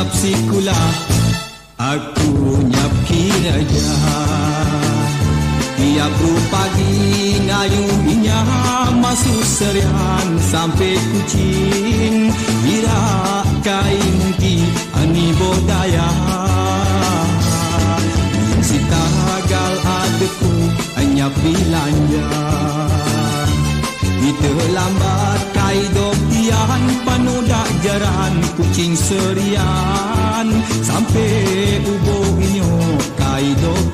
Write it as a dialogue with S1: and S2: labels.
S1: nyap sikula, aku nyap kiraja. Tiap pagi ngayuinya masuk serian sampai kucing. Ira kai mungki ani bodaya. Si tagal adeku anyap bilanja. Kita lambat kai dokian panodak jaran kucing serian sampai ubo inyo kai dok.